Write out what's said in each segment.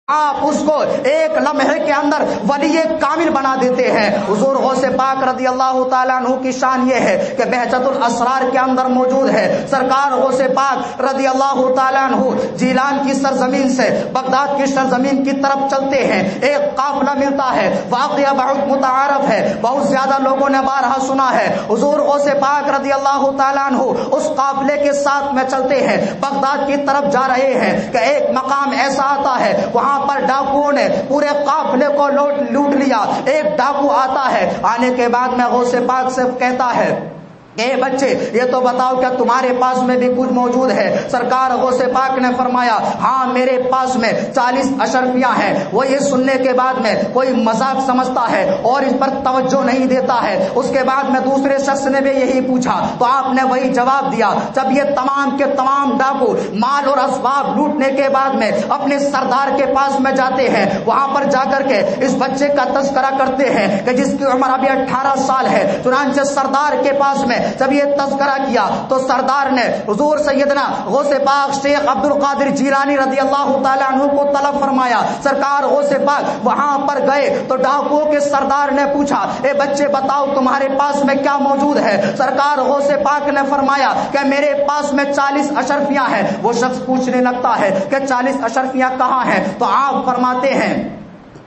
آپ اس کو ایک لمحے کے اندر ولی کامل بنا دیتے ہیں۔ حضور غوث پاک رضی اللہ تعالیٰ عنہ کی شان یہ ہے کہ بہجت الاسرار کے اندر موجود ہے۔ سرکار غوث پاک رضی اللہ تعالیٰ عنہ جیلان کی سرزمین سے بغداد کی سرزمین کی طرف چلتے ہیں، ایک قافلہ ملتا ہے، واقعہ بہت متعارف ہے، بہت زیادہ لوگوں نے بارہا سنا ہے۔ حضور غوث پاک رضی اللہ تعالیٰ عنہ اس قافلے کے ساتھ میں چلتے ہیں، بغداد کی طرف جا رہے ہیں کہ ایک مقام ایسا آتا ہے، وہاں پر ڈاکوؤں نے پورے قافلے کو لوٹ لیا۔ ایک ڈاکو آتا ہے، آنے کے بعد میں غوث پاک سے کہتا ہے اے بچے یہ تو بتاؤ کیا تمہارے پاس میں بھی کچھ موجود ہے؟ سرکار غوث پاک نے فرمایا ہاں میرے پاس میں 40 اشرفیاں ہیں۔ وہ یہ سننے کے بعد میں کوئی مذاق سمجھتا ہے اور اس پر توجہ نہیں دیتا ہے۔ اس کے بعد میں دوسرے شخص نے بھی یہی پوچھا تو آپ نے وہی جواب دیا۔ جب یہ تمام کے تمام ڈاکو مال اور اسباب لوٹنے کے بعد میں اپنے سردار کے پاس میں جاتے ہیں، وہاں پر جا کر کے اس بچے کا تذکرہ کرتے ہیں کہ جس کی عمر ابھی 18 سال ہے۔ چنانچہ سردار کے پاس میں جب یہ تذکرہ کیا تو سردار نے حضور سیدنا غوث پاک شیخ عبد القادر جیلانی رضی اللہ تعالیٰ عنہ کو طلب فرمایا۔ سرکار غوث پاک وہاں پر گئے تو ڈاکوؤں کے سردار نے پوچھا اے بچے بتاؤ تمہارے پاس میں کیا موجود ہے؟ سرکار غوث پاک نے فرمایا کہ میرے پاس میں 40 اشرفیاں ہیں۔ وہ شخص پوچھنے لگتا ہے کہ 40 اشرفیاں کہاں ہیں؟ تو آپ فرماتے ہیں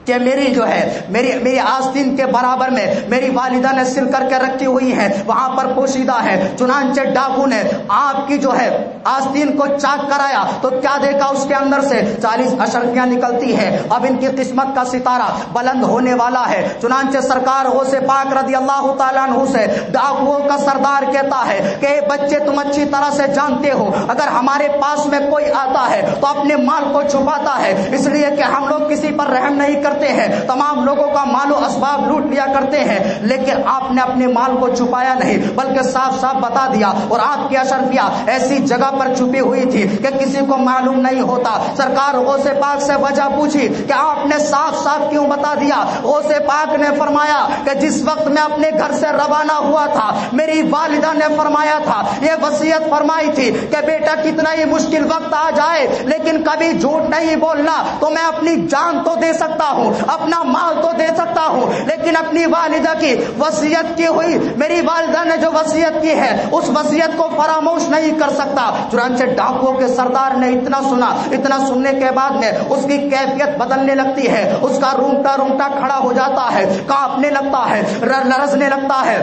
کہ میری جو ہے میری آستین کے برابر میں میری والدہ نے سل کر کے رکھی ہوئی ہے، وہاں پر پوشیدہ ہے۔ چنانچہ ڈاکو نے آپ کی جو ہے آستین کو چاک کرایا تو کیا دیکھا؟ اس کے اندر سے 40 اشرفیاں نکلتی ہے۔ اب ان کی قسمت کا ستارہ بلند ہونے والا ہے۔ چنانچہ سرکار غوث پاک رضی اللہ تعالیٰ عنہ سے ڈاکوؤں کا سردار کہتا ہے کہ بچے تم اچھی طرح سے جانتے ہو اگر ہمارے پاس میں کوئی آتا ہے تو اپنے مال کو چھپاتا ہے، اس لیے کہ ہم لوگ کسی پر رحم نہیں کرتے ہیں، تمام لوگوں کا مال و اسباب لوٹ لیا کرتے ہیں، لیکن آپ نے اپنے مال کو چھپایا نہیں بلکہ صاف صاف بتا دیا، اور آپ کی اشرفیاں ایسی جگہ پر چھپی ہوئی تھی کہ کسی کو معلوم نہیں ہوتا۔ سرکار غوث پاک سے وجہ پوچھی کہ آپ نے صاف صاف کیوں بتا دیا؟ غوث پاک نے فرمایا کہ جس وقت میں اپنے گھر سے روانہ ہوا تھا میری والدہ نے فرمایا تھا، یہ وصیت فرمائی تھی کہ بیٹا کتنا ہی مشکل وقت آ جائے لیکن کبھی جھوٹ نہیں بولنا، تو میں اپنی جان تو دے سکتا ہوں، اپنا مال تو دے سکتا ہوں، لیکن اپنی والدہ کی وصیت کی ہوئی میری والدہ نے جو وصیت کی ہے اس وصیت کو فراموش نہیں کر سکتا۔ چنانچہ ڈاکوؤں کے سردار نے اتنا سنا، اتنا سننے کے بعد میں اس کی کیفیت بدلنے لگتی ہے، اس کا رونگٹا کھڑا ہو جاتا ہے، کانپنے لگتا ہے، لرزنے لگتا ہے۔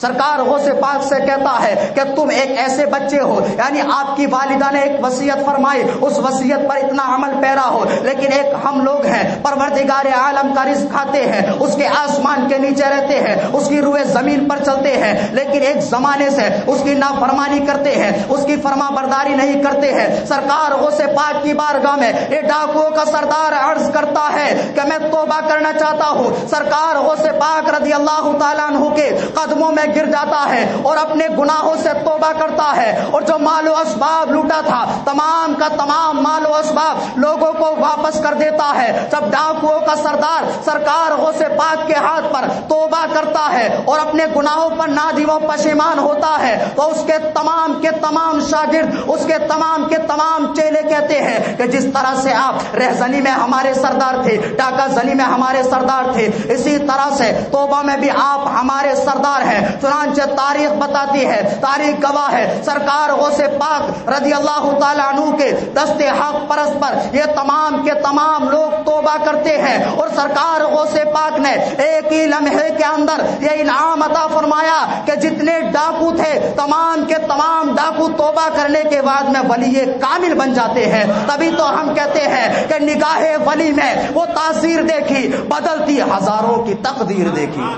سرکار غوث پاک سے کہتا ہے کہ تم ایک ایسے بچے ہو، یعنی آپ کی والدہ نے ایک وصیت فرمائی، اس وصیت پر اتنا عمل پیرا ہو، لیکن ایک ہم لوگ ہیں پروردگار عالم کا رزق کھاتے ہیں، اس کے آسمان کے نیچے رہتے ہیں، اس کی روئے زمین پر چلتے ہیں، لیکن ایک زمانے سے اس کی نافرمانی کرتے ہیں، اس کی فرما برداری نہیں کرتے ہیں۔ سرکار غوث پاک کی بارگاہ میں یہ ڈاکوؤں کا سردار عرض کرتا ہے کہ میں توبہ کرنا چاہتا ہوں۔ سرکار غوث پاک رضی اللہ تعالیٰ عنہ کے قدموں میں گر جاتا ہے اور اپنے گناہوں سے توبہ کرتا ہے، اور جو مال و اسباب لوٹا تھا تمام کا تمام مال و اسباب لوگوں کو واپس کر دیتا ہے۔ جب ڈاکوؤں کا سردار سرکار غوث پاک کے ہاتھ پر توبہ کرتا ہے اور اپنے گناہوں پر نادم و پشیمان ہوتا ہے تو اس کے تمام شاگرد، اس کے تمام چیلے کہتے ہیں کہ جس طرح سے آپ رہزنی میں ہمارے سردار تھے، ڈاکہ زنی میں ہمارے سردار تھے، اسی طرح سے توبہ میں بھی آپ ہمارے سردار ہیں۔ چنانچہ تاریخ بتاتی ہے، تاریخ گواہ ہے، سرکار غوث پاک رضی اللہ تعالیٰ عنہ کے دست حق پرست پر یہ تمام کے تمام لوگ توبہ کرتے ہیں، اور سرکار غوث پاک نے ایک ہی لمحے کے اندر یہ انعام عطا فرمایا کہ جتنے ڈاکو تھے تمام کے تمام ڈاکو توبہ کرنے کے بعد میں ولی کامل بن جاتے ہیں۔ تبھی تو ہم کہتے ہیں کہ نگاہ ولی میں وہ تاثیر دیکھی، بدلتی ہزاروں کی تقدیر دیکھی۔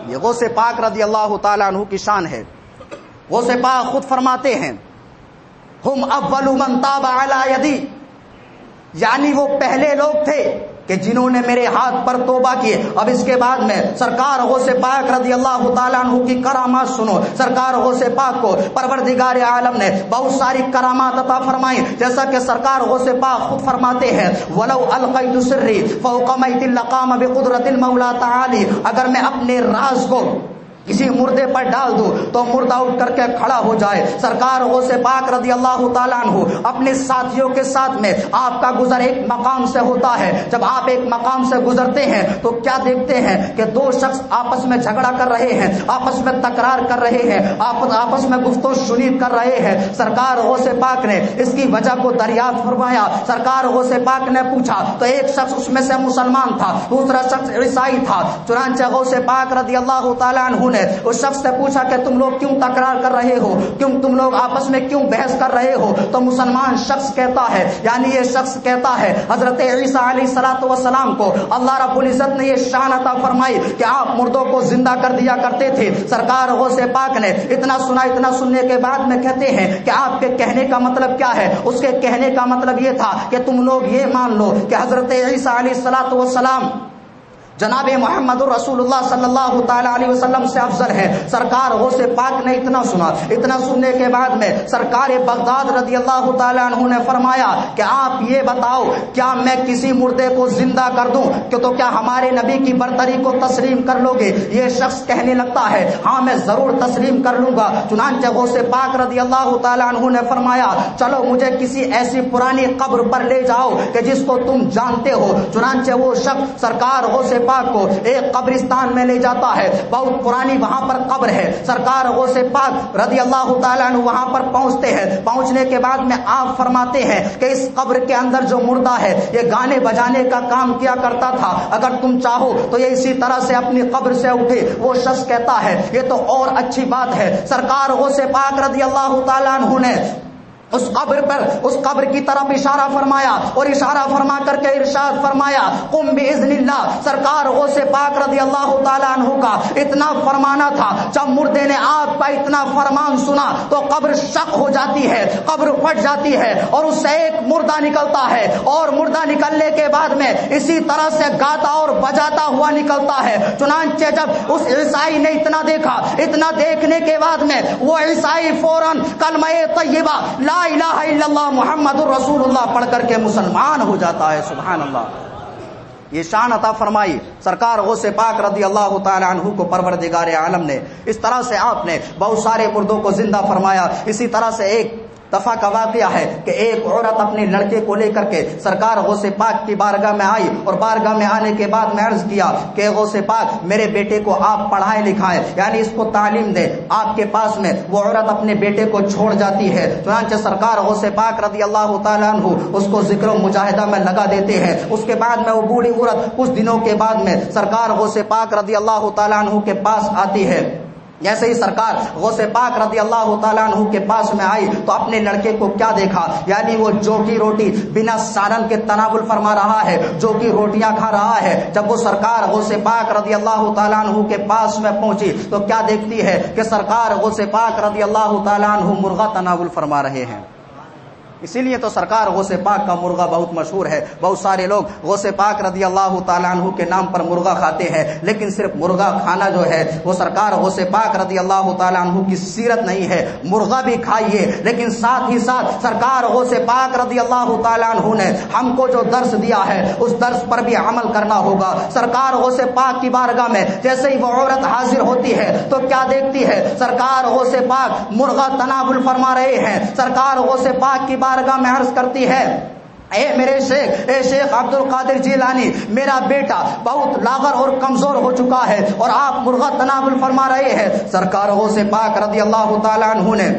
یہ غوث پاک رضی اللہ تعالیٰ عنہ کی شان ہے۔ غوث پاک خود فرماتے ہیں ہم اول من تاب علی یدی، یعنی وہ پہلے لوگ تھے کہ جنہوں نے میرے ہاتھ پر توبہ کی۔ اب اس کے بعد میں سرکار غوث پاک رضی اللہ تعالیٰ عنہ کی کرامات سنو۔ سرکار غوث پاک کو پروردگار عالم نے بہت ساری کرامات عطا فرمائی، جیسا کہ سرکار غوث پاک خود فرماتے ہیں وَلَوْ أَلْقَيْتُ سِرِّي فَوْقَ مَيْتٍ لَقَامَ بِقُدْرَةِ الْمَوْلَى تَعَالِي، اگر میں اپنے راز کو کسی مردے پر ڈال دوں تو مردہ اٹھ کر کے کھڑا ہو جائے۔ سرکار غوث پاک رضی اللہ تعالیٰ عنہ اپنے ساتھیوں کے ساتھ میں آپ کا گزر ایک مقام سے ہوتا ہے۔ جب آپ ایک مقام سے گزرتے ہیں تو کیا دیکھتے ہیں کہ دو شخص آپس میں جھگڑا کر رہے ہیں، آپس میں تکرار کر رہے ہیں، آپس میں گفت و شنید کر رہے ہیں۔ سرکار غوث پاک نے اس کی وجہ کو دریافت فرمایا۔ سرکار غوث پاک نے پوچھا تو ایک شخص اس میں سے مسلمان تھا، دوسرا شخص عیسائی تھا۔ چنانچہ غوث پاک رضی اللہ تعالیٰ عنہ نے اس شخص سے پوچھا کہ تم لوگ کیوں تکرار کر رہے ہو، کیوں تم لوگ آپس میں کیوں بحث کر رہے ہو؟ تو مسلمان شخص کہتا ہے، یعنی یہ شخص کہتا ہے حضرت عیسیٰ علیہ الصلوۃ والسلام کو اللہ رب العزت نے یہ شان عطا فرمائی کہ آپ مردوں کو زندہ کر دیا کرتے تھے۔ سرکار غوث پاک نے اتنا سنا، اتنا سننے کے بعد میں کہتے ہیں کہ آپ کے کہنے کا مطلب کیا ہے؟ اس کے کہنے کا مطلب یہ تھا کہ تم لوگ یہ مان لو کہ حضرت عیسیٰ علیہ الصلوۃ والسلام جناب محمد رسول اللہ صلی اللہ تعالیٰ علیہ وسلم سے افضل ہے۔ سرکار غوث پاک نے اتنا سنا، اتنا سننے کے بعد میں سرکار بغداد رضی اللہ تعالیٰ عنہ نے فرمایا کہ آپ یہ بتاؤ کیا میں کسی مردے کو زندہ کر دوں کہ تو کیا ہمارے نبی کی برتری کو تسلیم کر لو گے؟ یہ شخص کہنے لگتا ہے ہاں میں ضرور تسلیم کر لوں گا۔ چنانچہ غوث پاک رضی اللہ تعالیٰ عنہ نے فرمایا چلو مجھے کسی ایسی پرانی قبر پر لے جاؤ کہ جس کو تم جانتے ہو۔ چنانچہ وہ شخص سرکار غوث پاک کو ایک قبرستان میں لے جاتا ہے، بہت پرانی وہاں پر قبر ہے۔ سرکار غوث پاک رضی اللہ تعالیٰ عنہ وہاں پر پہنچتے ہیں۔ پہنچنے کے بعد میں آپ فرماتے ہیں کہ اس قبر کے اندر جو مردہ ہے یہ گانے بجانے کا کام کیا کرتا تھا، اگر تم چاہو تو یہ اسی طرح سے اپنی قبر سے اٹھے۔ وہ شخص کہتا ہے یہ تو اور اچھی بات ہے۔ سرکار غوث پاک رضی اللہ تعالیٰ عنہ نے اس قبر کی طرف اشارہ فرمایا اور اشارہ فرما کر کے ارشاد فرمایا قم باذن اللہ۔ سرکار غوث پاک رضی اللہ تعالیٰ عنہ کا اتنا فرمانا تھا، جب مردے نے آپ کا اتنا فرمان سنا تو قبر شق ہو جاتی ہے، قبر پھٹ جاتی ہے اور اس سے ایک مردہ نکلتا ہے، اور مردہ نکلنے کے بعد میں اسی طرح سے گاتا اور بجاتا ہوا نکلتا ہے۔ چنانچہ جب اس عیسائی نے اتنا دیکھا، اتنا دیکھنے کے بعد میں وہ عیسائی فوراً کلمہ طیبہ لا الہ الا اللہ محمد الرسول اللہ پڑھ کر کے مسلمان ہو جاتا ہے۔ سبحان اللہ، یہ شان عطا فرمائی سرکار غوث پاک رضی اللہ تعالی عنہ کو پروردگار عالم نے۔ اس طرح سے آپ نے بہت سارے مردوں کو زندہ فرمایا۔ اسی طرح سے ایک دفعہ کا واقعہ ہے کہ ایک عورت اپنے لڑکے کو لے کر کے سرکار غوث پاک کی بارگاہ میں آئی، اور بارگاہ میں آنے کے بعد میں عرض کیا کہ غوث پاک میرے بیٹے کو آپ پڑھائیں لکھائیں، یعنی اس کو تعلیم دیں۔ آپ کے پاس میں وہ عورت اپنے بیٹے کو چھوڑ جاتی ہے۔ چنانچہ سرکار غوث پاک رضی اللہ تعالیٰ عنہ اس کو ذکر و مجاہدہ میں لگا دیتے ہیں۔ اس کے بعد میں وہ بوڑھی عورت کچھ دنوں کے بعد میں سرکار غوث پاک رضی اللہ تعالیٰ عنہ کے پاس آتی ہے۔ جیسے ہی سرکار غوث پاک رضی اللہ تعالیٰ عنہ کے پاس میں آئی تو اپنے لڑکے کو کیا دیکھا، یعنی وہ جو کی روٹی بنا سالن کے تناول فرما رہا ہے، جو کی روٹیاں کھا رہا ہے۔ جب وہ سرکار غوث پاک رضی اللہ تعالیٰ عنہ کے پاس میں پہنچی تو کیا دیکھتی ہے کہ سرکار غوث پاک رضی اللہ تعالیٰ عنہ مرغا تناول فرما رہے ہیں۔ اسی لیے تو سرکار غوث پاک کا مرغا بہت مشہور ہے۔ بہت سارے لوگ غوث پاک رضی اللہ تعالیٰ عنہ کے نام پر مرغا کھاتے ہیں، لیکن صرف مرغا کھانا جو ہے وہ سرکار غوث پاک رضی اللہ تعالیٰ عنہ کی سیرت نہیں ہے۔ مرغا بھی کھائیے، لیکن ساتھ ہی ساتھ سرکار غوث پاک رضی اللہ تعالیٰ عنہ نے ہم کو جو درس دیا ہے اس درس پر بھی عمل کرنا ہوگا۔ سرکار غوث پاک کی بارگاہ میں جیسے ہی وہ عورت حاضر ہوتی ہے تو کیا دیکھتی ہے، سرکار غوث پاک مرغا تناول فرما رہے ہیں۔ سرکار غوث پاک کی بارگاہ میں عرض کرتی ہے اے میرے شیخ، اے شیخ عبد القادر جیلانی، میرا بیٹا بہت لاغر اور کمزور ہو چکا ہے اور آپ مرغا تناول فرما رہے ہیں۔ سرکار غوث پاک رضی اللہ تعالیٰ عنہ نے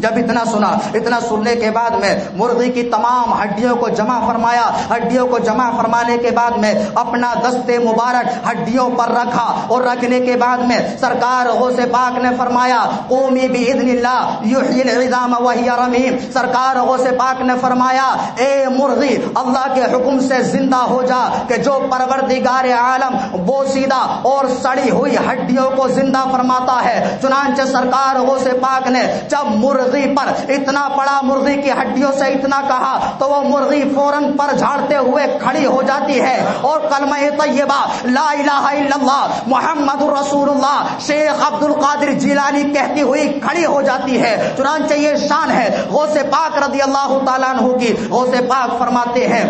جب اتنا سنا، اتنا سننے کے بعد میں مرغی کی تمام ہڈیوں کو جمع فرمایا۔ ہڈیوں کو جمع فرمانے کے بعد میں اپنا دست مبارک ہڈیوں پر رکھا، اور رکھنے کے بعد میں سرکار غوث پاک نے فرمایا قومی باذن اللہ یحیی العظام وہی رمیم۔ سرکار غوث پاک نے فرمایا اے مرغی اللہ کے حکم سے زندہ ہو جا کہ جو پروردگار عالم بوسیدہ اور سڑی ہوئی ہڈیوں کو زندہ فرماتا ہے۔ چنانچہ سرکار غوث پاک نے جب مرغی پر اتنا پڑا، مرغی کی ہڈیوں سے اتنا کہا تو وہ مرغی فوراً پر جھاڑتے ہوئے کھڑی ہو جاتی ہے اور کلمہ طیبہ لا الہ الا اللہ محمد الرسول اللہ شیخ عبد القادر جیلانی کہتی ہوئی کھڑی ہو جاتی ہے۔ چنانچہ یہ شان ہے غوث پاک رضی اللہ تعالیٰ عنہ کی۔ غوث پاک فرماتے ہیں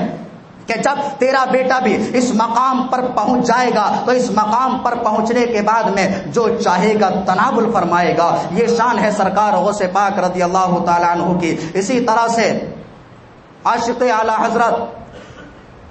کہ جب تیرا بیٹا بھی اس مقام پر پہنچ جائے گا تو اس مقام پر پہنچنے کے بعد میں جو چاہے گا تناول فرمائے گا. یہ شان ہے سرکار غوث پاک رضی اللہ تعالیٰ عنہ کی. اسی طرح سے عاشق اعلی حضرت